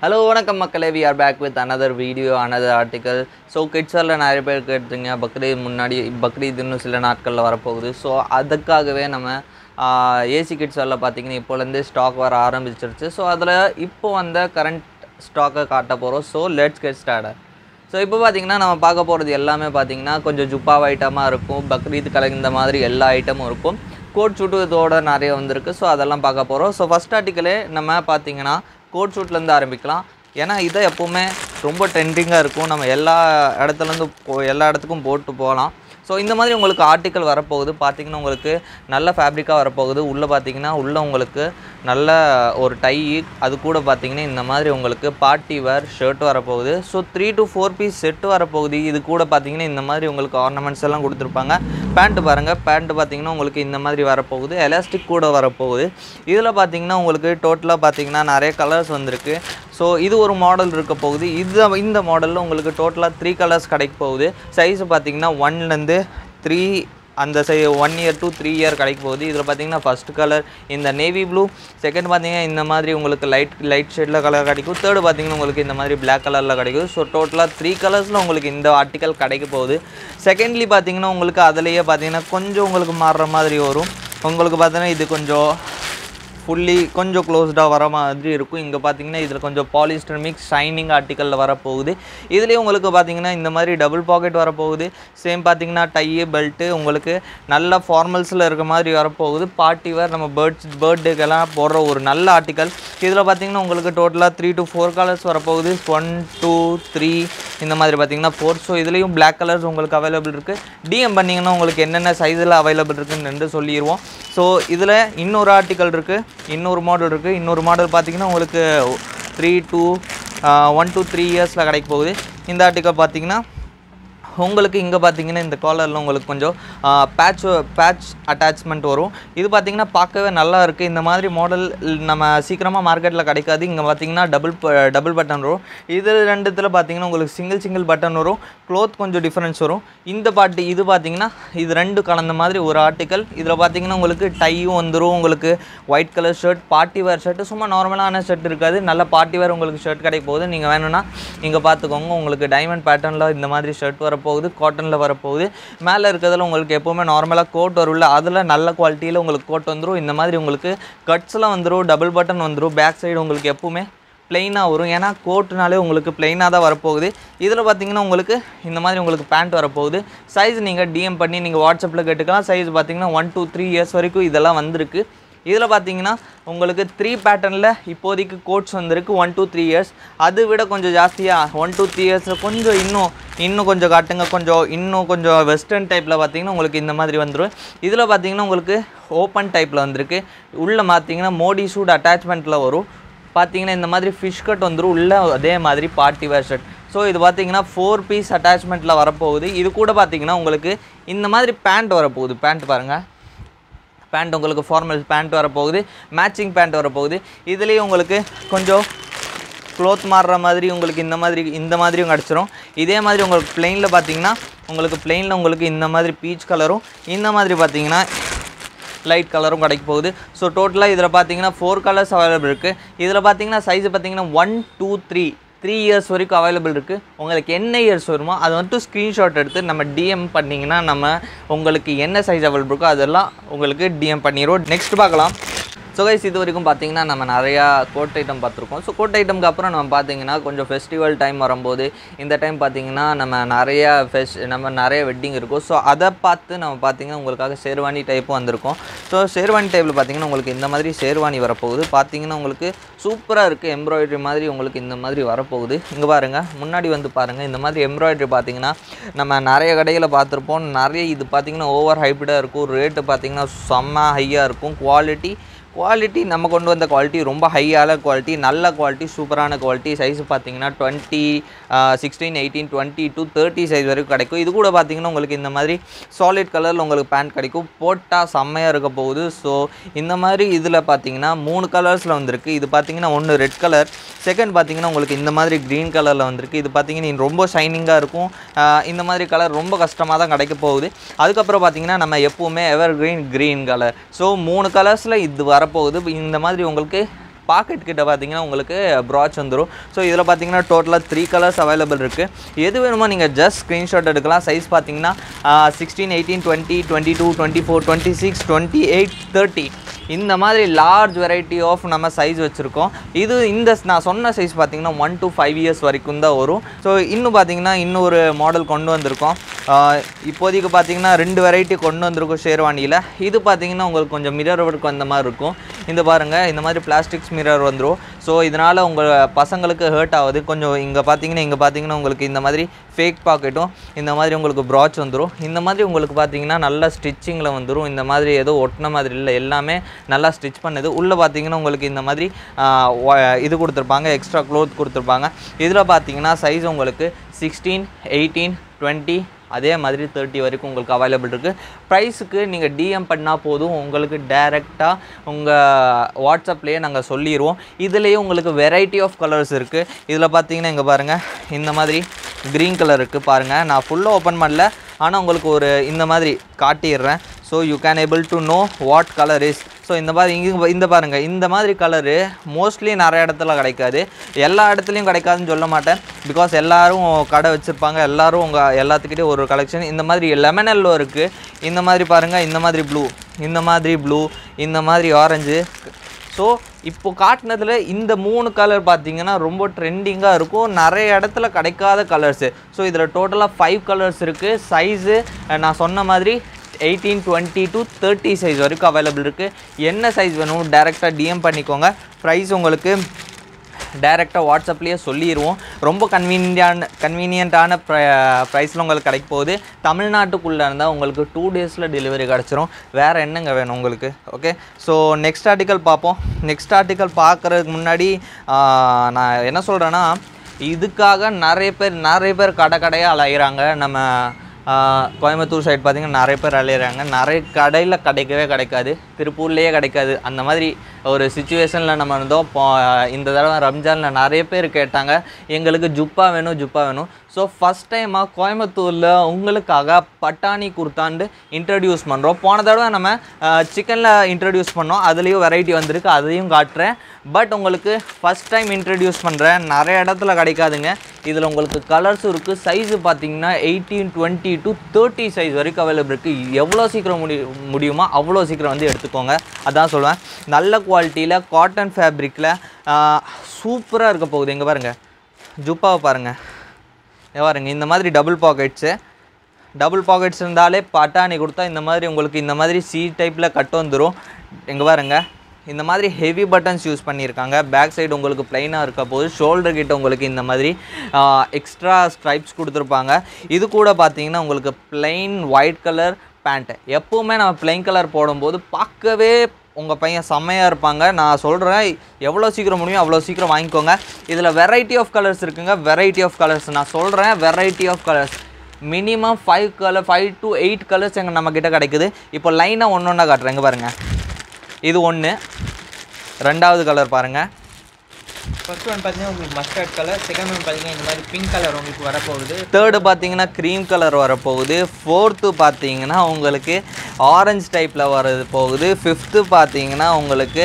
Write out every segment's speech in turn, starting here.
Hello, வணக்கம் மக்களே. We are back with another video, another article. So கிட்ஸில் நிறைய பேர் கேட்டுங்க பக்ரீத் முன்னாடி பக்ரீத் இன்னும் சில நாட்களில் வரப்போகுது. ஸோ அதுக்காகவே நம்ம ஏசி கிட்ஸில் பார்த்தீங்கன்னா இப்போலேருந்தே ஸ்டாக் வர ஆரம்பிச்சிருச்சு. ஸோ அதில் இப்போ வந்த கரண்ட் ஸ்டாக்கை காட்ட போகிறோம். So let's get started. So இப்போ பார்த்தீங்கன்னா நம்ம பார்க்க போகிறது எல்லாமே பார்த்தீங்கன்னா கொஞ்சம் ஜுப்பாவ் ஐட்டமாக இருக்கும். பக்ரீத் கலந்த மாதிரி எல்லா ஐட்டமும் இருக்கும். கோட் ஷூட்டு இதோட நிறைய வந்திருக்கு. ஸோ அதெல்லாம் பார்க்க போகிறோம். ஸோ ஃபஸ்ட் ஆர்டிக்கலே நம்ம பார்த்தீங்கன்னா கோட் ஷூட்லேருந்து ஆரம்பிக்கலாம். ஏன்னா இதை எப்போவுமே ரொம்ப ட்ரெண்டிங்காக இருக்கும். நம்ம எல்லா இடத்துக்கும் போட்டு போகலாம். ஸோ இந்த மாதிரி உங்களுக்கு ஆர்டிக்கல் வரப்போகுது. பார்த்திங்கன்னா உங்களுக்கு நல்ல ஃபேப்ரிக்காக வரப்போகுது. உள்ளே பார்த்திங்கன்னா உள்ளே உங்களுக்கு நல்ல ஒரு டை, அது கூட பார்த்திங்கன்னா இந்த மாதிரி உங்களுக்கு பார்ட்டி வேர் ஷர்ட் வரப்போகுது. ஸோ 3 to 4 பீஸ் செட்டு வரப்போகுது. இது கூட பார்த்திங்கன்னா இந்த மாதிரி உங்களுக்கு ஆர்னமெண்ட்ஸ் எல்லாம் கொடுத்துருப்பாங்க. பேண்ட்டு பாருங்கள், பேண்ட்டு பார்த்திங்கன்னா உங்களுக்கு இந்த மாதிரி வரப்போகுது. எலாஸ்டிக் கூட வரப்போகுது. இதில் பார்த்திங்கன்னா உங்களுக்கு டோட்டலாக பார்த்திங்கன்னா நிறைய கலர்ஸ் வந்திருக்கு. ஸோ இது ஒரு மாடல் இருக்க போகுது. இந்த மாடலில் உங்களுக்கு டோட்டலாக 3 கலர்ஸ் கிடைக்க போகுது. சைஸு பார்த்திங்கன்னா 1லேருந்து 3 அந்த 1 year to 3 year கிடைக்க போகுது. இதில் பார்த்திங்கன்னா ஃபஸ்ட் கலர் இந்த நேவி ப்ளூ, செகண்ட் பார்த்திங்கன்னா இந்த மாதிரி உங்களுக்கு லைட் ஷேடில் கலர் கிடைக்கும். தேர்டு பார்த்திங்கன்னா உங்களுக்கு இந்த மாதிரி பிளாக் கலரில் கிடைக்கும். ஸோ டோட்டலாக 3 கலர்ஸில் உங்களுக்கு இந்த ஆர்டிக்கல் கிடைக்க போகுது. செகண்ட்லி பார்த்திங்கன்னா உங்களுக்கு அதிலேயே பார்த்திங்கன்னா கொஞ்சம் உங்களுக்கு மாறுற மாதிரி வரும். உங்களுக்கு பார்த்தீங்கன்னா இது கொஞ்சம் ஃபுல்லி கொஞ்சம் க்ளோஸ்டாக வர மாதிரி இருக்கும். இங்கே பார்த்தீங்கன்னா இதில் கொஞ்சம் பாலிஸ்டர் மிக்ஸ் ஷைனிங் ஆர்டிக்கலில் வரப்போகுது. இதுலேயே உங்களுக்கு பார்த்தீங்கன்னா இந்த மாதிரி டபுள் பாக்கெட் வரப்போகுது. சேம் பார்த்தீங்கன்னா டையு பெல்ட்டு உங்களுக்கு நல்ல ஃபார்மல்ஸில் இருக்க மாதிரி வரப்போகுது. பார்ட்டி வேர் நம்ம பர்த்டேக்கெல்லாம் போடுற ஒரு நல்ல ஆர்டிக்கல். இதில் பார்த்தீங்கன்னா உங்களுக்கு டோட்டலாக 3 to 4 கலர்ஸ் வரப்போகுது. 1 2 3 இந்த மாதிரி பார்த்தீங்கன்னா 4. ஸோ இதுலேயும் பிளாக் கலர்ஸ் உங்களுக்கு அவைலபிள் இருக்குது. டிஎம் பண்ணிங்கன்னா உங்களுக்கு என்னென்ன சைஸில் அவைலபிள் இருக்குன்னு சொல்லிடுவோம். ஸோ இதில் இன்னொரு ஆர்டிக்கல் இருக்குது, இன்னொரு மாடல் இருக்குது. இன்னொரு மாடல் பார்த்திங்கன்னா உங்களுக்கு 1 to 3 இயர்ஸில் கிடைக்க போகுது. இந்த ஆர்டிக்கல் பார்த்திங்கன்னா உங்களுக்கு இங்கே பார்த்தீங்கன்னா இந்த காலரில் உங்களுக்கு கொஞ்சம் பேட்ச் அட்டாச்மெண்ட் வரும். இது பார்த்திங்கன்னா பார்க்கவே நல்லா இருக்குது. இந்த மாதிரி மாடல் நம்ம சீக்கிரமாக மார்க்கெட்டில் கிடைக்காது. இங்கே பார்த்திங்கன்னா டபுள் பட்டன் வரும். இது ரெண்டுத்தில் பார்த்திங்கன்னா உங்களுக்கு சிங்கிள் பட்டன் வரும். க்ளோத் கொஞ்சம் டிஃப்ரென்ஸ் வரும். இது பார்த்திங்கன்னா இது ரெண்டு கலந்த மாதிரி ஒரு ஆர்டிக்கல். இதில் பார்த்திங்கன்னா உங்களுக்கு டையும் வந்துடும். உங்களுக்கு white colour shirt, party wear shirt, சும்மா நார்மலான ஷர்ட் இருக்காது, நல்ல பார்ட்டி வேர் உங்களுக்கு ஷர்ட் கிடைக்க போகுது. நீங்கள் வேணும்னா இங்கே பார்த்துக்கோங்க. உங்களுக்கு டைமண்ட் பேட்டர்னில் இந்த மாதிரி ஷர்ட் வரப்போகுது, காட்டனில் வரப்போகுது. மேலே இருக்கிறதுல உங்களுக்கு எப்போவுமே நார்மலாக கோட் வரும்ல, அதில் நல்ல குவாலிட்டியில் உங்களுக்கு கோட் வந்துடும். இந்த மாதிரி உங்களுக்கு கட்ஸ்லாம் வந்துடும், டபுள் பட்டன் வந்துடும். பேக் சைடு உங்களுக்கு எப்போவுமே ப்ளைனாக வரும். ஏன்னா கோட்டுனாலே உங்களுக்கு ப்ளைனாக தான் வரப்போகுது. இதில் பார்த்திங்கன்னா உங்களுக்கு இந்த மாதிரி உங்களுக்கு பேண்ட் வரப்போகுது. சைஸ் நீங்கள் டிஎம் பண்ணி நீங்கள் வாட்ஸ்அப்பில் கேட்டுக்கலாம். சைஸ் பார்த்திங்கன்னா 1 to 3 இயர்ஸ் வரைக்கும் இதெல்லாம் வந்திருக்கு. இதில் பார்த்திங்கன்னா உங்களுக்கு 3 பேட்டர்னில் இப்போதைக்கு கோட்ஸ் வந்திருக்கு. 1 to 3 இயர்ஸ். அதை விட கொஞ்சம் ஜாஸ்தியாக 1 to 3 இயர்ஸில் கொஞ்சம் இன்னும் கொஞ்சம் காட்டுங்க. இன்னும் கொஞ்சம் வெஸ்டர்ன் டைப்பில் பார்த்திங்கன்னா உங்களுக்கு இந்த மாதிரி வந்துடும். இதில் பார்த்திங்கன்னா உங்களுக்கு ஓப்பன் டைப்பில் வந்திருக்கு. உள்ளே பார்த்திங்கன்னா மோடி சூட் அட்டாச்மெண்ட்டில் வரும். பார்த்திங்கன்னா இந்த மாதிரி ஃபிஷ் கட் வந்துடும். உள்ளே அதே மாதிரி பார்ட்டி வேர் ஷர்ட். ஸோ இது பார்த்திங்கன்னா 4 பீஸ் அட்டாச்மெண்ட்டில் வரப்போகுது. இது கூட பார்த்திங்கன்னா உங்களுக்கு இந்த மாதிரி பேண்ட் வரப்போகுது. பேண்ட் பாருங்கள், பேண்ட் உங்களுக்கு ஃபார்மல் பேண்ட் வரப்போகுது, மேட்சிங் பேண்ட் வரப்போகுது. இதுலேயும் உங்களுக்கு கொஞ்சம் க்ளோத் மாறுற மாதிரி உங்களுக்கு இந்த மாதிரியும் கிடச்சிரும். இதே மாதிரி உங்களுக்கு ப்ளெயினில் பார்த்திங்கன்னா உங்களுக்கு இந்த மாதிரி பீச் கலரும், இந்த மாதிரி பார்த்திங்கன்னா லைட் கலரும் கிடைக்க போகுது. ஸோ டோட்டலாக இதில் பார்த்திங்கன்னா 4 கலர்ஸ் அவைலபிள் இருக்குது. இதில் பார்த்திங்கன்னா சைஸு பார்த்திங்கன்னா 1 2 3 இயர்ஸ் வரைக்கும் அவைலபிள் இருக்குது. உங்களுக்கு என்ன இயர்ஸ் வருமோ அதை வந்துட்டு ஸ்க்ரீன்ஷாட் எடுத்து நம்ம டிஎம் பண்ணிங்கன்னா நம்ம உங்களுக்கு என்ன சைஸ் அவைலபிள் இருக்கோ அதெல்லாம் உங்களுக்கு டிஎம் பண்ணிடுவோம். நெக்ஸ்ட் பார்க்கலாம். ஸோ கைஸ், இது வரைக்கும் பார்த்திங்கன்னா நம்ம நிறையா கோட் ஐட்டம் பார்த்துருக்கோம். ஸோ கோட் ஐட்டம்க்கு அப்புறம் நம்ம பார்த்திங்கன்னா கொஞ்சம் ஃபெஸ்டிவல் டைம் வரும்போது இந்த டைம் பார்த்திங்கன்னா நம்ம நிறைய வெட்டிங் இருக்கும். ஸோ அதை பார்த்து நம்ம பார்த்திங்கன்னா உங்களுக்காக ஷேர்வானி டைப்பும் வந்திருக்கும். ஸோ ஷேர்வானி டைப்பில் பார்த்திங்கன்னா உங்களுக்கு இந்த மாதிரி ஷேர்வானி வரப்போகுது. பார்த்திங்கன்னா உங்களுக்கு சூப்பராக இருக்குது. எம்ப்ராய்டரி மாதிரி உங்களுக்கு இந்த மாதிரி வரப்போகுது. இங்கே பாருங்கள், முன்னாடி வந்து பாருங்கள். இந்த மாதிரி எம்ப்ராய்டரி பார்த்திங்கன்னா நம்ம நிறைய கடையில் பார்த்துருப்போம். இது பார்த்திங்கன்னா ஓவர் ஹைப்டாக இருக்கும். ரேட்டு பார்த்திங்கன்னா செம்ம ஹையாக இருக்கும். குவாலிட்டி நம்ம கொண்டு வந்த குவாலிட்டி ரொம்ப ஹையான குவாலிட்டி, நல்ல குவாலிட்டி, சூப்பரான குவாலிட்டி. சைஸு பார்த்திங்கன்னா 20 16 18 20 to 30 சைஸ் வரைக்கும் கிடைக்கும். இது கூட பார்த்திங்கன்னா உங்களுக்கு இந்த மாதிரி சாலிட் கலரில் உங்களுக்கு பேண்ட் கிடைக்கும். போட்டால் செம்மையாக இருக்க போகுது. ஸோ இந்த மாதிரி இதில் பார்த்திங்கன்னா 3 கலர்ஸில் வந்திருக்கு. இது பார்த்திங்கன்னா ஒன்று ரெட் கலர், செகண்ட் பார்த்திங்கன்னா உங்களுக்கு இந்த மாதிரி க்ரீன் கலரில் வந்திருக்கு. இது பார்த்திங்கன்னா ரொம்ப ஷைனிங்காக இருக்கும். இந்த மாதிரி கலர் ரொம்ப கஷ்டமாக தான் கிடைக்க போகுது. அதுக்கப்புறம் பார்த்திங்கன்னா நம்ம எப்போவுமே எவர் க்ரீன் கலர். ஸோ 3 கலர்ஸில் இது வரப்போகுது. இந்த மாதிரி உங்களுக்கு பாக்கெட் கிட்ட பார்த்தீங்கன்னா உங்களுக்கு ப்ராச் வந்துடும். ஸோ இதில் பார்த்தீங்கன்னா டோட்டலாக 3 கலர்ஸ் அவைலபிள் இருக்குது. எது வேணுமோ நீங்கள் ஜஸ்ட் ஸ்க்ரீன்ஷாட் எடுக்கலாம். சைஸ் பார்த்தீங்கன்னா 16, 18, 20, 22, 24, 26, 28, 30 இந்த மாதிரி லார்ஜ் வெரைட்டி ஆஃப் நம்ம சைஸ் வச்சுருக்கோம். இந்த நான் சொன்ன சைஸ் பார்த்தீங்கன்னா 1 to 5 இயர்ஸ் வரைக்கும் தான் வரும். ஸோ இன்னும் பார்த்தீங்கன்னா இன்னொரு மாடல் கொண்டு வந்திருக்கோம். இப்போதைக்கு பார்த்தீங்கன்னா 2 வெரைட்டி கொண்டு வந்திருக்கோம் ஷேர்வானியில். இது பார்த்தீங்கன்னா உங்களுக்கு கொஞ்சம் மிரர் ஒர்க் அந்த மாதிரி இருக்கும். இந்த பாருங்கள், இந்த மாதிரி பிளாஸ்டிக்ஸ் மிரர் வந்துடும். ஸோ இதனால் உங்கள் பசங்களுக்கு ஹர்ட் ஆகுது கொஞ்சம். இங்கே பார்த்தீங்கன்னா உங்களுக்கு இந்த மாதிரி ஃபேக் பாக்கெட்டும் இந்த மாதிரி உங்களுக்கு ப்ராச் வந்துடும். இந்த மாதிரி உங்களுக்கு பார்த்தீங்கன்னா நல்லா ஸ்டிச்சிங்கில் வந்துடும். இந்த மாதிரி ஏதோ ஒட்டின மாதிரி இல்லை, எல்லாமே நல்லா ஸ்டிச் பண்ணுது. உள்ளே பார்த்தீங்கன்னா உங்களுக்கு இந்த மாதிரி இது கொடுத்துருப்பாங்க, எக்ஸ்ட்ரா க்ளோத் கொடுத்துருப்பாங்க. இதில் பார்த்தீங்கன்னா சைஸ் உங்களுக்கு 16, 18, 20 அதே மாதிரி 30 வரைக்கும் உங்களுக்கு அவைலபிள் இருக்குது. ப்ரைஸுக்கு நீங்கள் டிஎம் பண்ணால் போதும், உங்களுக்கு டைரெக்டாக உங்கள் வாட்ஸ்அப்லேயே நாங்கள் சொல்லிடுவோம். இதுலேயே உங்களுக்கு வெரைட்டி ஆஃப் கலர்ஸ் இருக்குது. இதில் பார்த்தீங்கன்னா இங்கே பாருங்கள், இந்த மாதிரி க்ரீன் கலர் இருக்குது பாருங்கள். நான் ஃபுல்லாக ஓப்பன் பண்ணல, ஆனால் உங்களுக்கு ஒரு இந்த மாதிரி காட்டிடுறேன். So you can able to know what colour is. So இந்த மாதிரி இந்த பாருங்கள், இந்த மாதிரி கலரு மோஸ்ட்லி நிறைய இடத்துல கிடைக்காது. எல்லா இடத்துலையும் கிடைக்காதுன்னு சொல்ல மாட்டேன், பிகாஸ் எல்லோரும் கடை வச்சுருப்பாங்க, எல்லோரும் உங்கள் எல்லாத்துக்கிட்டே ஒரு கலெக்ஷன். இந்த மாதிரி லெமன் எல்லோ இருக்குது, இந்த மாதிரி பாருங்கள், இந்த மாதிரி ப்ளூ, இந்த மாதிரி ஆரஞ்சு. ஸோ இப்போது காட்டினதில் இந்த 3 கலர் பார்த்தீங்கன்னா ரொம்ப ட்ரெண்டிங்காக இருக்கும், நிறைய இடத்துல கிடைக்காத கலர்ஸு. ஸோ இதில் டோட்டலாக 5 கலர்ஸ் இருக்குது. சைஸு நான் சொன்ன மாதிரி 18, 20 to 30 சைஸ் வரைக்கும் அவைலபிள் இருக்குது. என்ன சைஸ் வேணும் டைரெக்டாக டிஎம் பண்ணிக்கோங்க. ப்ரைஸ் உங்களுக்கு டைரெக்டாக வாட்ஸ்அப்லேயே சொல்லிடுவோம். ரொம்ப கன்வீனியண்ட்டான ப்ரைஸில் உங்களுக்கு கிடைக்க போகுது. தமிழ்நாட்டுக்குள்ளே இருந்தால் உங்களுக்கு 2 டேஸில் டெலிவரி கிடச்சிரும். வேறு என்னங்க வேணும் உங்களுக்கு? ஓகே, ஸோ நெக்ஸ்ட் ஆர்டிக்கல் பார்ப்போம். நெக்ஸ்ட் ஆர்டிக்கல் பார்க்குறதுக்கு முன்னாடி நான் என்ன சொல்கிறேன்னா, இதுக்காக நிறைய பேர் கடையாக அலைகிறாங்க. நம்ம கோயம்புத்தூர் சைடு பார்த்திங்கன்னா நிறைய பேர் அலையிறாங்க. நிறைய கடையில் கிடைக்காது, திருப்பூர்லேயே கிடைக்காது. அந்த மாதிரி ஒரு சிச்சுவேஷனில் நம்ம இருந்தோம். இந்த தடவை ரம்ஜானில் நிறைய பேர் கேட்டாங்க, எங்களுக்கு ஜுப்பா வேணும். ஸோ ஃபஸ்ட் டைமாக கோயம்புத்தூரில் உங்களுக்காக பட்டாணி குர்தான்னு இன்ட்ரடியூஸ் பண்ணுறோம். போன தடவை நம்ம சிக்கனில் இன்ட்ரடியூஸ் பண்ணோம், அதுலேயும் வெரைட்டி வந்திருக்கு, அதையும் காட்டுறேன். பட் உங்களுக்கு ஃபஸ்ட் டைம் இன்ட்ரடியூஸ் பண்ணுறேன். நிறைய இடத்துல கிடைக்காதுங்க. இதில் உங்களுக்கு கலர்ஸும் இருக்குது. சைஸு பார்த்தீங்கன்னா 18, 20 to 30 சைஸ் வரைக்கும் அவைலபிள் இருக்குது. எவ்வளோ சீக்கிரம் முடியுமோ அவ்வளோ சீக்கிரம் வந்து எடுத்துக்கோங்க. அதான் சொல்லுவேன். நல்ல குவாலிட்டியில் காட்டன் ஃபேப்ரிக்கில் சூப்பராக இருக்க போகுது. எங்கே பாருங்கள், ஜுப்பாவை பாருங்கள், இந்த மாதிரி டபுள் பாக்கெட்ஸ் இருந்தாலே பட்டாணி கொடுத்தா இந்த மாதிரி உங்களுக்கு இந்த மாதிரி சி டைப்பில் கட் வந்துடும். எங்கே பாருங்கள், இந்த மாதிரி ஹெவி பட்டன்ஸ் யூஸ் பண்ணியிருக்காங்க. பேக் சைடு உங்களுக்கு ப்ளைனாக இருக்க போது, ஷோல்டர் கிட்ட உங்களுக்கு இந்த மாதிரி எக்ஸ்ட்ரா ஸ்ட்ரைப்ஸ் கொடுத்துருப்பாங்க. இது கூட பார்த்தீங்கன்னா உங்களுக்கு ப்ளைன் ஒயிட் கலர் பேண்ட்டு. எப்போவுமே நம்ம ப்ளைன் கலர் போடும்போது பார்க்கவே உங்கள் பையன் செம்மையாக இருப்பாங்க. நான் சொல்கிறேன், எவ்வளோ சீக்கிரம் முடியும் அவ்வளோ சீக்கிரம் வாங்கிக்கோங்க. இதில் வெரைட்டி ஆஃப் கலர்ஸ் இருக்குங்க. நான் சொல்கிறேன், variety of colours minimum 5 to 8 colours நம்மக்கிட்ட கிடைக்குது. இப்போ லைனாக ஒன்று காட்டுறேங்க பாருங்கள். இது ஒன்று, ரெண்டாவது கலர் பாருங்கள். ஃபர்ஸ்ட் ஒன் பார்த்தீங்கன்னா உங்களுக்கு மஸ்டர்ட் கலர், செகண்ட் ஒன் பார்த்தீங்கன்னா இந்த மாதிரி பிங்க் கலர் உங்களுக்கு வரப்போகுது, தேர்டு பார்த்தீங்கன்னா க்ரீம் கலர் வரப்போகுது, ஃபோர்த்து பார்த்தீங்கன்னா உங்களுக்கு ஆரஞ்சு டைப்பில் வரப்போகுது, ஃபிஃப்த்து பார்த்தீங்கன்னா உங்களுக்கு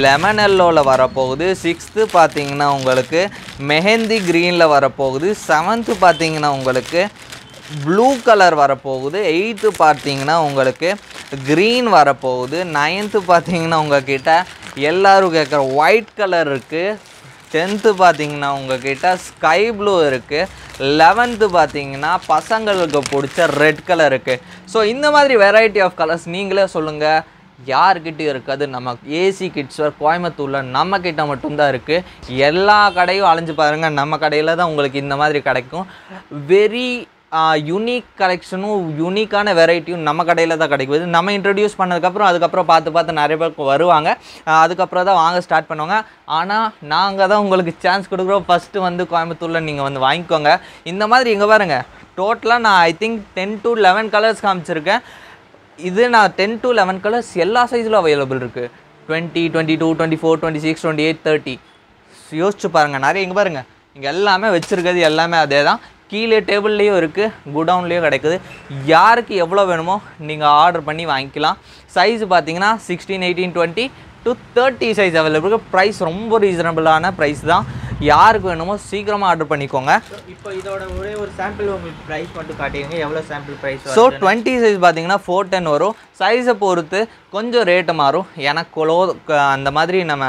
லெமன் எல்லோவில் வரப்போகுது, சிக்ஸ்த்து பார்த்தீங்கன்னா உங்களுக்கு மெஹந்தி க்ரீனில் வரப்போகுது, செவன்த்து பார்த்தீங்கன்னா உங்களுக்கு ப்ளூ கலர் வரப்போகுது, எயித்து பார்த்தீங்கன்னா உங்களுக்கு க்ரீன் வரப்போகுது, நைன்த்து பார்த்தீங்கன்னா உங்கள்கிட்ட எல்லோரும் கேட்குற ஒயிட் கலர் இருக்குது, 10th பார்த்தீங்கன்னா உங்கள்கிட்ட ஸ்கை ப்ளூ இருக்குது, 11th பார்த்தீங்கன்னா பசங்களுக்கு பிடிச்ச ரெட் கலர் இருக்குது. ஸோ இந்த மாதிரி வெரைட்டி ஆஃப் கலர்ஸ் நீங்களே சொல்லுங்கள், யார்கிட்டையும் இருக்காது. நம்ம ஏசி கிட்ஸ் வேர் கோயம்புத்தூரில் நம்மக்கிட்ட மட்டும்தான் இருக்குது. எல்லா கடையும் அலைஞ்சு பாருங்கள், நம்ம கடையில் தான் உங்களுக்கு இந்த மாதிரி கிடைக்கும். வெரி யூனிக் கலெக்ஷனும் யூனிக்கான வெரைட்டியும் நம்ம கடையில் தான் கிடைக்குது. நம்ம இன்ட்ரடியூஸ் அதுக்கப்புறம் பார்த்து நிறைய பேர் வருவாங்க, அதுக்கப்புறம் தான் வாங்க ஸ்டார்ட் பண்ணுவாங்க. ஆனால் நாங்கள் தான் உங்களுக்கு சான்ஸ் கொடுக்குறோம். ஃபஸ்ட்டு வந்து கோயம்புத்தூரில் நீங்கள் வந்து வாங்கிக்கோங்க. இந்த மாதிரி இங்கே பாருங்கள், டோட்டலாக நான் ஐ திங்க் 10 to 11 கலர்ஸ் காமிச்சிருக்கேன். இது நான் 10 to 11 கலர்ஸ் எல்லா சைஸிலும் அவைலபிள் இருக்குது. 20, 22, 24, 26, 28, 30. யோசிச்சு பாருங்கள். நிறைய இங்கே பாருங்கள், இங்கே எல்லாமே வச்சுருக்கிறது எல்லாமே அதே தான். கீழே டேபிள்லேயும் இருக்குது, குடவுன்லேயும் கிடைக்குது. யாருக்கு எவ்வளோ வேணுமோ நீங்கள் ஆர்டர் பண்ணி வாங்கிக்கலாம். சைஸு பார்த்தீங்கன்னா 16, 18, 20, to 30 சைஸ் அவைலபிள் இருக்குது. ப்ரைஸ் ரொம்ப ரீசனபிளான ப்ரைஸ் தான். யாருக்கு வேணுமோ சீக்கிரமாக ஆர்டர் பண்ணிக்கோங்க. இப்போ இதோட ஒரே ஒரு சாம்பிள் உங்களுக்கு ப்ரைஸ் மட்டும் காட்டிடுங்க, எவ்வளோ சாம்பிள் ப்ரைஸ். ஸோ 20 சைஸ் பார்த்தீங்கன்னா 410 வரும். சைஸை பொறுத்து கொஞ்சம் ரேட்டு மாறும். ஏன்னா அந்த மாதிரி நம்ம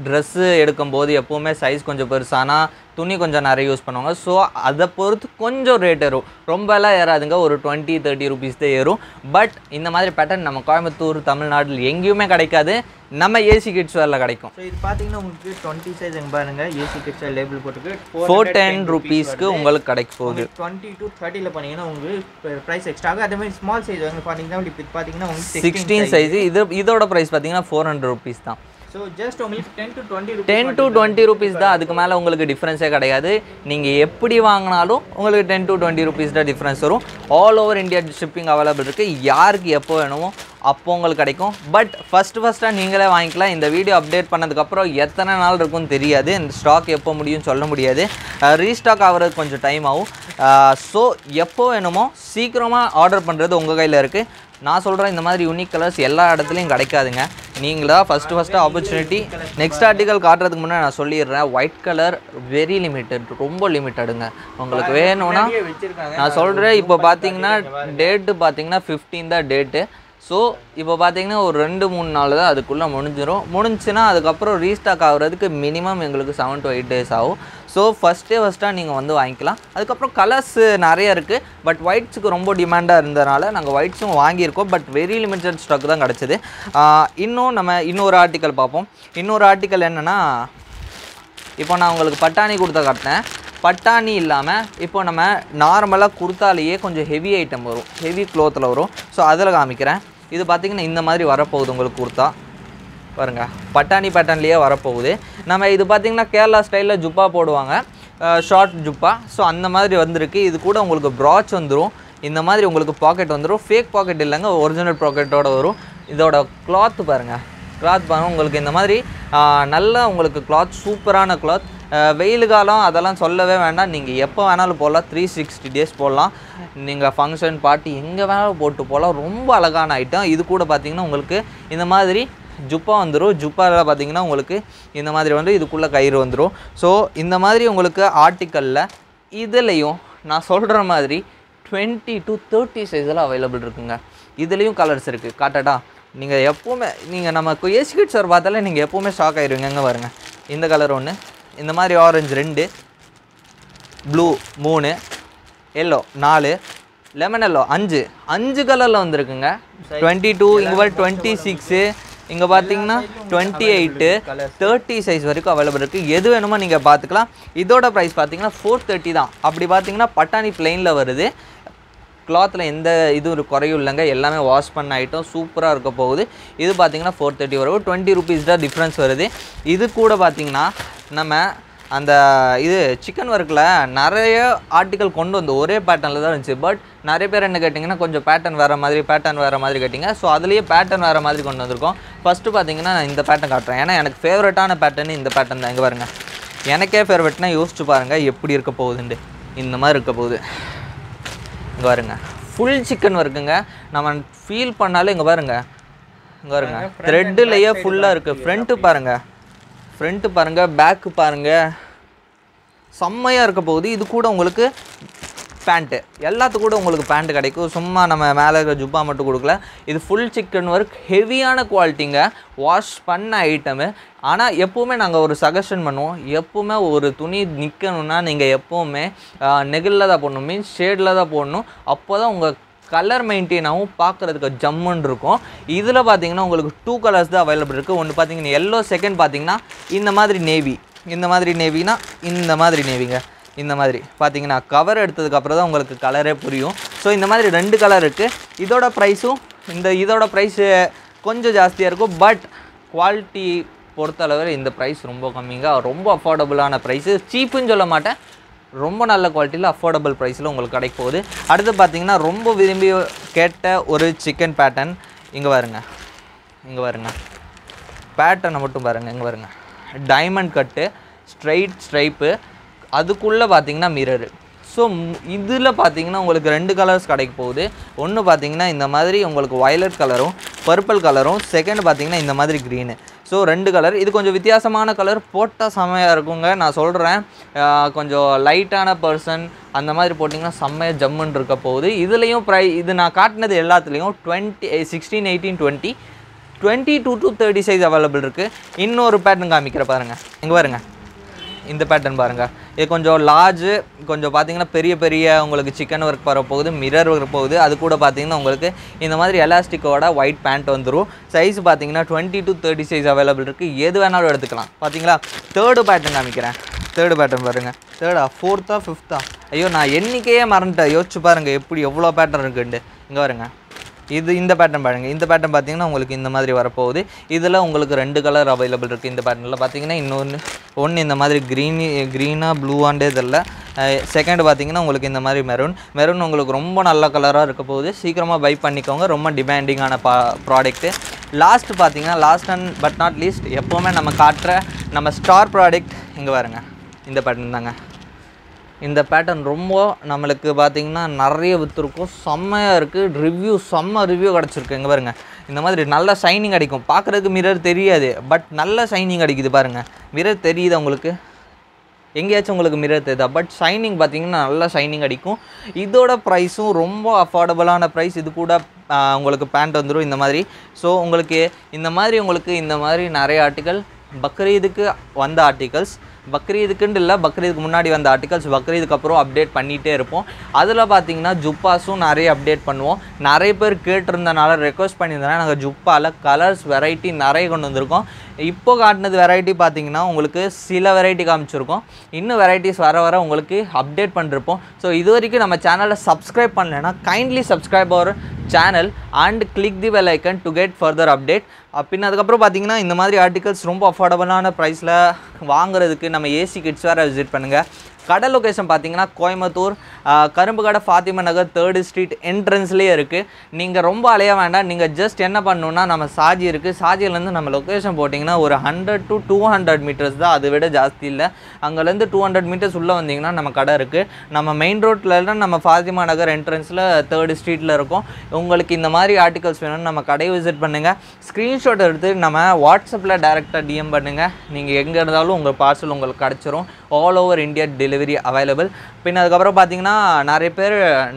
ட்ரெஸ்ஸு எடுக்கும்போது எப்போவுமே சைஸ் கொஞ்சம் பெருசானா துணி கொஞ்சம் நிறைய யூஸ் பண்ணுவாங்க. ஸோ அதை பொறுத்து கொஞ்சம் ரேட் ஏறும், ரொம்பலாம் ஏறாதுங்க, ஒரு 20-30 ருபீஸ் தான் ஏறும். பட் இந்த மாதிரி பேட்டர்ன் நம்ம கோயம்புத்தூர் தமிழ்நாட்டில் எங்கேயுமே கிடைக்காது, நம்ம ஏசி கிட்ஸ் வேரில் கிடைக்கும். ஸோ இது பார்த்தீங்கன்னா உங்களுக்கு 20 சைஸ் எங்கே பாருங்க, ஏசி கிட்ஸ் லேபிள் போட்டுருக்கு 410 ருபீஸ்க்கு உங்களுக்கு கிடைக்க போகுது. 20 to 30 பண்ணீங்கன்னா உங்களுக்கு ப்ரைஸ் எக்ஸ்ட்ரா ஆகும். அதே மாதிரி ஸ்மால் சைஸ் வந்து பார்த்தீங்கன்னா இப்போ பார்த்தீங்கன்னா உங்களுக்கு 16 சைஸ். இதோட ப்ரைஸ் பார்த்தீங்கன்னா 400 ருபீஸ் தான். ஸோ ஜஸ்ட் உங்களுக்கு 10 to 20 ருபீஸ் தான், அதுக்கு மேலே உங்களுக்கு டிஃப்ரென்ஸே கிடையாது. நீங்கள் எப்படி வாங்கினாலும் உங்களுக்கு 10 to 20 ருபீஸ் தான் டிஃப்ரென்ஸ் வரும். All over India shipping available இருக்குது. யாருக்கு எப்போ வேணுமோ அப்போ உங்களுக்கு கிடைக்கும். பட் ஃபஸ்ட்டாக நீங்களே வாங்கிக்கலாம். இந்த வீடியோ அப்டேட் பண்ணதுக்கப்புறம் எத்தனை நாள் இருக்குன்னு தெரியாது, இந்த ஸ்டாக் எப்போ முடியும்னு சொல்ல முடியாது. ரீஸ்டாக் ஆகிறது கொஞ்சம் டைம் ஆகும். ஸோ எப்போ வேணுமோ சீக்கிரமாக ஆர்டர் பண்ணுறது உங்கள் கையில் இருக்குது. நான் சொல்கிறேன், இந்த மாதிரி யூனிக் கலர்ஸ் எல்லா இடத்துலையும் கிடைக்காதுங்க. நீங்களா ஃபஸ்ட்டு ஆப்பர்ச்சுனிட்டி. நெக்ஸ்ட் ஆர்டிக்கல் காட்டுறதுக்கு முன்னாடி நான் சொல்லிடுறேன், ஒயிட் கலர் வெரி லிமிட்டட், ரொம்ப லிமிட்டடுங்க. உங்களுக்கு வேணும்னா நான் சொல்கிறேன். இப்போ பார்த்தீங்கன்னா டேட்டு பார்த்தீங்கன்னா 15 தான் டேட்டு. ஸோ இப்போ பார்த்தீங்கன்னா ஒரு 2-3 நாள் தான் அதுக்குள்ளே முடிஞ்சுன்னா அதுக்கப்புறம் ரீஸ்டாக் ஆகுறதுக்கு மினிமம் எங்களுக்கு 7 to 8 days ஆகும். ஸோ ஃபஸ்ட்டாக நீங்கள் வந்து வாங்கிக்கலாம். அதுக்கப்புறம் கலர்ஸ் நிறைய இருக்குது. பட் ஒயிட்ஸுக்கு ரொம்ப டிமாண்டாக இருந்ததுனால நாங்கள் ஒயிட்ஸும் வாங்கியிருக்கோம். பட் வெரி லிமிட்டட் ஸ்டாக் தான் கிடச்சிது. இன்னொரு ஆர்டிக்கல் பார்ப்போம். இன்னொரு ஆர்டிக்கல் என்னென்னா, இப்போ நான் உங்களுக்கு பட்டாணி கொடுத்த காட்டினேன். பட்டாணி இல்லாமல் இப்போ நம்ம நார்மலாக குர்த்தாலேயே கொஞ்சம் ஹெவி ஐட்டம் வரும், ஹெவி க்ளோத்தில் வரும். ஸோ அதில் காமிக்கிறேன். இது பார்த்திங்கன்னா இந்த மாதிரி வரப்போகுது உங்களுக்கு குர்த்தா பாருங்கள், பட்டாணி பேட்டர்ன்லேயே வரப்போகுது. நம்ம இது பார்த்திங்கன்னா கேரளா ஸ்டைலில் ஜுப்பா போடுவாங்க, ஷார்ட் ஜுப்பா. ஸோ அந்த மாதிரி வந்திருக்கு. இது கூட உங்களுக்கு ப்ராச் வந்துடும், இந்த மாதிரி உங்களுக்கு பாக்கெட் வந்துடும். ஃபேக் பாக்கெட் இல்லைங்க, ஒரிஜினல் பாக்கெட்டோடு வரும். இதோட கிளாத் பாருங்கள், உங்களுக்கு இந்த மாதிரி நல்லா உங்களுக்கு கிளாத் சூப்பரான கிளாத். வெயில் காலம் அதெல்லாம் சொல்லவே வேண்டாம், நீங்கள் எப்போ வேணாலும் போடலாம், 360 days போடலாம். நீங்கள் ஃபங்க்ஷன் பார்ட்டி எங்கே வேணாலும் போட்டு போகலாம். ரொம்ப அழகான ஐட்டம். இது கூட பார்த்திங்கன்னா உங்களுக்கு இந்த மாதிரி ஜுப்பா வந்துடும். ஜுப்பாவில் பார்த்திங்கன்னா உங்களுக்கு இந்த மாதிரி வந்து இதுக்குள்ளே கயிறு வந்துடும். ஸோ இந்த மாதிரி உங்களுக்கு ஆர்டிக்கலில் இதுலேயும் நான் சொல்கிற மாதிரி 20 to 30 சைஸில் அவைலபிள் இருக்குங்க. இதுலேயும் கலர்ஸ் இருக்குது, காட்டட்டா? நீங்கள் எப்போவுமே நமக்கு ஏசி கிட்ஸ் சார் பார்த்தாலே நீங்கள் எப்போவுமே ஷாக் ஆகிடுவீங்க. எங்கே பாருங்க, இந்த கலர் ஒன்று, இந்த மாதிரி orange 2, blue 3, yellow 4, lemon yellow 5 கலரில் வந்துருக்குங்க. 22, இங்கே 26, இங்கே பார்த்தீங்கன்னா 28, 30 சைஸ் வரைக்கும் அவைலபிள் இருக்குது. எது வேணுமோ நீங்கள் பார்த்துக்கலாம். இதோட ப்ரைஸ் பார்த்தீங்கன்னா 430 தான். அப்படி பார்த்தீங்கன்னா பட்டாணி பிளெயினில் வருது. கிளாத்தில் எந்த இது ஒரு குறையும் இல்லைங்க, எல்லாமே வாஷ் பண்ண ஐட்டம் சூப்பராக இருக்க போகுது. இது பார்த்திங்கன்னா 430 வரும், 20 ருபீஸ் தான் டிஃப்ரென்ஸ் வருது. இது கூட பார்த்திங்கன்னா நம்ம அந்த இது சிக்கன் ஒர்க்கில் நிறைய ஆர்டிக்கல் கொண்டு வந்து ஒரே பேட்டர்னில் தான் இருந்துச்சு. பட் நிறைய பேர் என்ன கேட்டிங்கன்னா கொஞ்சம் பேட்டர்ன் வேறு மாதிரி கேட்டிங்க. ஸோ அதுலேயே பேட்டர்ன் வேறு மாதிரி கொண்டு வந்திருக்கோம். ஃபஸ்ட்டு பார்த்திங்கன்னா நான் இந்த பேட்டர்ன் காட்டுறேன், ஏன்னா எனக்கு ஃபேவரட்டான பேட்டர்னு இந்த பேட்டர்ன் தான். இங்கே பாருங்கள், எனக்கே ஃபேவரட்னா யோசிச்சு பாருங்கள் எப்படி இருக்க போகுதுண்டு. இந்த மாதிரி இருக்க போகுது. இங்கே பாருங்க, ஃபுல் சிக்கன் ஒர்க்குங்க. நம்ம ஃபீல் பண்ணாலும் இங்கே பாருங்கள், த்ரெட்டுலேயே ஃபுல்லாக இருக்குது. ஃப்ரண்ட்டு பாருங்கள், பேக்கு பாருங்கள், செம்மையாக இருக்க போகுது. இது கூட உங்களுக்கு பேண்ட்டு, எல்லாத்துக்கும் கூட உங்களுக்கு பேண்ட்டு கிடைக்கும். சும்மா நம்ம மேலே இருக்கிற ஜுப்பா மட்டும் கொடுக்கல. இது ஃபுல் சிக்கன் ஒர்க், ஹெவியான குவாலிட்டிங்க, வாஷ் பண்ண ஐட்டமு. ஆனால் எப்போவுமே நாங்கள் ஒரு சஜஷன் பண்ணுவோம், எப்போவுமே ஒரு துணி நிற்கணுன்னா நீங்கள் எப்போவுமே நெகிழில் தான் போடணும், மீன்ஸ் ஷேடில் தான் போடணும். அப்போ தான் உங்கள் கலர் மெயின்டைனாகவும் பார்க்குறதுக்கு ஜம்முன்னு இருக்கும். இதில் பார்த்தீங்கன்னா உங்களுக்கு 2 கலர்ஸ் தான் அவைலபிள் இருக்குது. ஒன்று பார்த்தீங்கன்னா எல்லோ, செகண்ட் பார்த்தீங்கன்னா இந்த மாதிரி நேவினா இந்த மாதிரி நேவிங்க. இந்த மாதிரி பார்த்தீங்கன்னா கவர் எடுத்ததுக்கப்புறம் தான் உங்களுக்கு கலரே புரியும். ஸோ இந்த மாதிரி 2 கலர் இருக்குது. இதோட ப்ரைஸு கொஞ்சம் ஜாஸ்தியாக இருக்கும். பட் குவாலிட்டி பொறுத்தளவில் இந்த ப்ரைஸ் ரொம்ப கம்மிங்க, ரொம்ப அஃபோர்டபுளான ப்ரைஸு. சீப்புன்னு சொல்ல மாட்டேன், ரொம்ப நல்ல குவாலிட்டியில் அஃபோர்டபுள் ப்ரைஸில் உங்களுக்கு கிடைக்க போகுது. அடுத்து பார்த்தீங்கன்னா ரொம்ப விரும்பி கேட்ட ஒரு சிக்கன் பேட்டர்ன். இங்கே பாருங்க பேட்டர்னை மட்டும் பாருங்கள். இங்கே பாருங்கள், டைமண்ட் கட்டு, ஸ்ட்ரைப்பு, அதுக்குள்ளே பார்த்தீங்கன்னா மிரரு. ஸோ இதில் பார்த்தீங்கன்னா உங்களுக்கு 2 கலர்ஸ் கிடைக்க போகுது. ஒன்று பார்த்தீங்கன்னா இந்த மாதிரி உங்களுக்கு வயலட் கலரும் பர்பிள் கலரும், செகண்ட் பார்த்தீங்கன்னா இந்த மாதிரி க்ரீனு. So 2 colour. இது கொஞ்சம் வித்தியாசமான கலர், போட்டால் செம்மையாக இருக்குங்க. நான் சொல்கிறேன், கொஞ்சம் லைட்டான பர்சன் அந்த மாதிரி போட்டிங்கன்னா செம்மையாக ஜம்முன்னு இருக்க போகுது. இதுலேயும் இது நான் காட்டினது எல்லாத்துலேயும் 16, 18, 20, 22 to 30 சைஸ் அவைலபிள் இருக்குது. இன்னொரு பேட்டர்ன் காமிக்கிற பாருங்கள், இங்கே பாருங்கள், இந்த பேட்டர்ன் பாருங்கள். இது கொஞ்சம் லார்ஜு, கொஞ்சம் பார்த்தீங்கன்னா பெரிய பெரிய உங்களுக்கு சிக்கன் ஒர்க் வர போகுது, மிரர் ஒர்க் போகுது. அது கூட பார்த்தீங்கன்னா உங்களுக்கு இந்த மாதிரி எலாஸ்டிக்கோட ஒயிட் பேண்ட் வந்துடும். சைஸ் பார்த்தீங்கன்னா 20 to 30 சைஸ் அவைலபிள் இருக்குது. எது வேணாலும் எடுத்துக்கலாம். பார்த்தீங்களா, தேர்டு பேட்டர்ன் காமிக்கிறேன். தேர்டு பேட்டர்ன் பாருங்கள். தேர்டா, ஃபோர்த்தா, ஃபிஃப்த்தா, ஐயோ நான் எண்ணிக்கையே மறந்துட்டேன். யோசிச்சு பாருங்கள் எப்படி எவ்வளோ பேட்டர்ன் இருக்குண்டு. இங்கே பாருங்க, இந்த பேட்டர்ன் பாருங்கள். இந்த பேட்டர்ன் பார்த்தீங்கன்னா உங்களுக்கு இந்த மாதிரி வரப்போகுது. இதில் உங்களுக்கு 2 கலர் அவைலபிள் இருக்குது. இந்த பேட்டர்னில் பார்த்தீங்கன்னா ஒன்று இந்த மாதிரி க்ரீனாக ப்ளூவாண்டே இதில். செகண்ட் பார்த்தீங்கன்னா உங்களுக்கு இந்த மாதிரி மெரூன் உங்களுக்கு ரொம்ப நல்ல கலராக இருக்க போகுது. சீக்கிரமாக பை பண்ணிக்கோங்க, ரொம்ப டிமாண்டிங்கான ப்ராடக்ட்டு. லாஸ்ட் பார்த்தீங்கன்னா, last and but not least, எப்போவுமே நம்ம காட்டுற நம்ம ஸ்டார் ப்ராடக்ட் இங்கே பாருங்கள். இந்த பேட்டர்ன் தாங்க. இந்த பேட்டர்ன் ரொம்ப நம்மளுக்கு பார்த்திங்கன்னா நிறைய விற்றுருக்கும், செம்மையாக இருக்குது. செம்ம ரிவ்யூ கிடச்சிருக்கு. இங்கே பாருங்கள், இந்த மாதிரி நல்ல ஷைனிங் அடிக்கும். பார்க்குறதுக்கு மிரர் தெரியாது, பட் நல்ல ஷைனிங் அடிக்குது பாருங்கள். மிரர் தெரியுது உங்களுக்கு, எங்கேயாச்சும் உங்களுக்கு மிரர் தெரியுதா? பட் ஷைனிங் பார்த்திங்கன்னா நல்லா ஷைனிங் அடிக்கும். இதோட ப்ரைஸும் ரொம்ப அஃபோர்டபுளான ப்ரைஸ். இது கூட உங்களுக்கு பேண்ட் வந்துடும் இந்த மாதிரி. ஸோ உங்களுக்கு இந்த மாதிரி நிறைய ஆர்டிக்கல், பக்ரீதுக்கு வந்த ஆர்டிகல்ஸ், பக்ரீதுக்குன்னு இல்லை, பக்ரீதுக்கு முன்னாடி வந்த ஆர்டிகல்ஸ், பக்ரீதுக்கு அப்புறம் அப்டேட் பண்ணிகிட்டே இருப்போம். அதில் பார்த்தீங்கன்னா ஜுப்பாஸும் நிறைய அப்டேட் பண்ணுவோம். நிறைய பேர் கேட்டிருந்தனால, ரெக்வஸ்ட் பண்ணியிருந்தனால நாங்கள் ஜுப்பாவில் கலர்ஸ் வெரைட்டி நிறைய கொண்டு வந்திருக்கோம். இப்போ காட்டினது வெரைட்டி பார்த்தீங்கன்னா உங்களுக்கு சில வெரைட்டி காமிச்சிருக்கோம். இன்னும் வெரைட்டிஸ் வர உங்களுக்கு அப்டேட் பண்ணிருப்போம். ஸோ இது வரைக்கும் நம்ம சேனலை சப்ஸ்கிரைப் பண்ணலைன்னா kindly subscribe our channel and click the bell icon to get further update. பின்ன அதுக்கப்புறம் பார்த்தீங்கன்னா இந்த மாதிரி ஆர்டிகல்ஸ் ரொம்ப அஃபோர்டபுளான ப்ரைஸில் வாங்குறதுக்கு நம்ம ஏசி கிட்ஸ் வேறு விசிட் பண்ணுங்கள். கடை லொக்கேஷன் பார்த்தீங்கன்னா கோயம்புத்தூர் கரும்பு கடை ஃபாத்திமா நகர் 3rd ஸ்ட்ரீட் என்ட்ரன்ஸ்லேயே இருக்குது. நீங்கள் ரொம்ப அலைய வேண்டாம். நீங்கள் ஜஸ்ட் என்ன பண்ணணுன்னா, நம்ம சாஜி இருக்குது, சாஜியிலேருந்து நம்ம லொக்கேஷன் போட்டிங்கன்னா ஒரு 100 to 200 மீட்டர்ஸ் தான், அதை விட ஜாஸ்தி இல்லை. அங்கேருந்து 200 மீட்டர்ஸ் உள்ளே வந்தீங்கன்னா நம்ம கடை இருக்குது. நம்ம மெயின் ரோட்டில் நம்ம ஃபாத்திமா நகர் என்ட்ரன்ஸில் 3rd ஸ்ட்ரீட்டில் இருக்கும். உங்களுக்கு இந்த மாதிரி ஆர்டிகல்ஸ் வேணும்னு நம்ம கடையை விசிட் பண்ணுங்கள். ஸ்க்ரீன்ஷாட் எடுத்து நம்ம வாட்ஸ்அப்பில் டேரெக்டாக டிஎம் பண்ணுங்கள். நீங்கள் எங்கே இருந்தாலும் உங்கள் பார்சல் உங்களுக்கு கிடச்சிரும். All over India delivery available. பின்ன அதுக்கப்புறம் பார்த்தீங்கன்னா நிறைய பேர்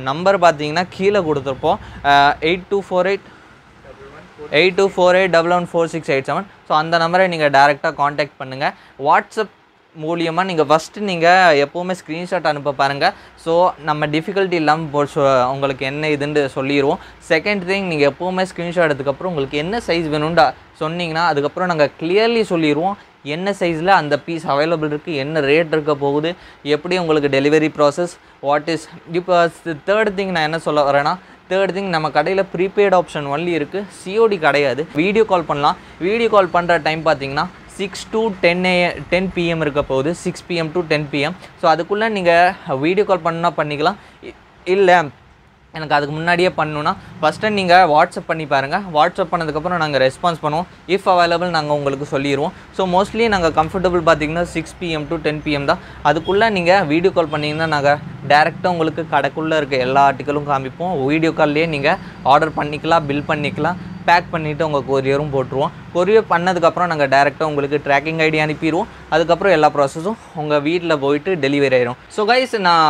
நம்பர் பார்த்தீங்கன்னா கீழே கொடுத்துருப்போம், 8248114687. ஸோ அந்த நம்பரை நீங்கள் டேரெக்டாக காண்டாக்ட் பண்ணுங்கள். வாட்ஸ்அப் மூலியமாக நீங்கள் ஃபஸ்ட்டு நீங்கள் எப்போவுமே ஸ்க்ரீன்ஷாட் அனுப்ப பாருங்கள். ஸோ நம்ம டிஃபிகல்ட்டி இல்லாமல் உங்களுக்கு என்ன இதுன்னு சொல்லிடுவோம். செகண்ட் திங், நீங்கள் எப்போவுமே ஸ்க்ரீன்ஷாட் எடுத்துக்கப்புறம் உங்களுக்கு என்ன சைஸ் வேணும்னு சொன்னிங்கன்னா அதுக்கப்புறம் நாங்கள் கிளியர்லி சொல்லிடுவோம் என்ன சைஸில் அந்த பீஸ் அவைலபிள் இருக்குது, என்ன ரேட் இருக்க போகுது, எப்படி உங்களுக்கு டெலிவரி ப்ராசஸ், வாட் இஸ். இப்போ தேர்ட் திங் நான் என்ன சொல்ல வரேன்னா, தேர்ட் திங் நம்ம கடையில் ப்ரீபெய்ட் ஆப்ஷன் ஒன்லி இருக்குது, சிஓடி கிடையாது. வீடியோ கால் பண்ணலாம். வீடியோ கால் பண்ணுற டைம் பார்த்தீங்கன்னா 6 to 10 PM இருக்க போகுது, 6 PM to 10 PM. ஸோ அதுக்குள்ளே நீங்கள் வீடியோ கால் பண்ணால் பண்ணிக்கலாம். இல்லை எனக்கு அதுக்கு முன்னாடியே பண்ணணுன்னா ஃபஸ்ட்டு நீங்கள் வாட்ஸ்அப் பண்ணி பாருங்கள். வாட்ஸ்அப் பண்ணதுக்கப்புறம் நாங்கள் ரெஸ்பான்ஸ் பண்ணுவோம். இஃப் அவைலபிள் நாங்கள் உங்களுக்கு சொல்லிடுவோம். ஸோ மோஸ்ட்லி நாங்கள் கம்ஃபர்டபுள் பார்த்திங்கன்னா 6 PM to 10 PM தான். அதுக்குள்ளே நீங்கள் வீடியோ கால் பண்ணிங்கன்னா நாங்கள் டேரெக்டாக உங்களுக்கு கடைக்குள்ளே இருக்க எல்லா ஆர்டிக்கலும் காமிப்போம். வீடியோ கால்லேயே நீங்கள் ஆர்டர் பண்ணிக்கலாம், பில் பண்ணிக்கலாம், பேக் பண்ணிவிட்டு உங்கள் கொரியரும் போட்டுருவோம். கொரியர் பண்ணதுக்கப்புறம் நாங்கள் டேரெக்டாக உங்களுக்கு ட்ராக்கிங் ஐடி அனுப்பிடுவோம். அதுக்கப்புறம் எல்லா ப்ராசஸும் உங்கள் வீட்டில் போயிட்டு டெலிவரி ஆயிடும். ஸோ கைஸ், நான்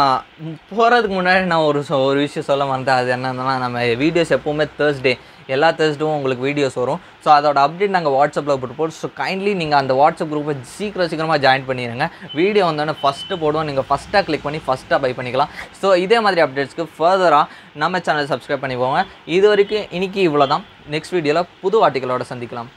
போகிறதுக்கு முன்னாடி நான் ஒரு விஷயம் சொல்ல மறந்தேன். அது என்னன்னா, நம்ம வீடியோஸ் எப்போவுமே தேர்ஸ்டே, எல்லா தேர்ஸ்டேவும் உங்களுக்கு வீடியோஸ் வரும். ஸோ அதோட அப்டேட் நாங்கள் வாட்ஸ்அப்பில் போட்டு ஸோ கைண்ட்லி நீங்கள் அந்த வாட்ஸ்அப் குரூப்பை சீக்கிரமாக ஜாயின் பண்ணிடுங்க. வீடியோ வந்தோடனே ஃபஸ்ட்டு போடுவோம், நீங்கள் ஃபஸ்ட்டாக கிளிக் பண்ணி ஃபஸ்ட்டாக பை பண்ணிக்கலாம். ஸோ இதே மாதிரி அப்டேட்ஸ்க்கு ஃபர்தராக நம்ம சேனல் சப்ஸ்கிரைப் பண்ணிப்போங்க. இது வரைக்கும் இன்றைக்கி இவ்வளோ தான். நெக்ஸ்ட் வீடியோவில் புது ஆர்டிக்கலோட சந்திக்கலாம்.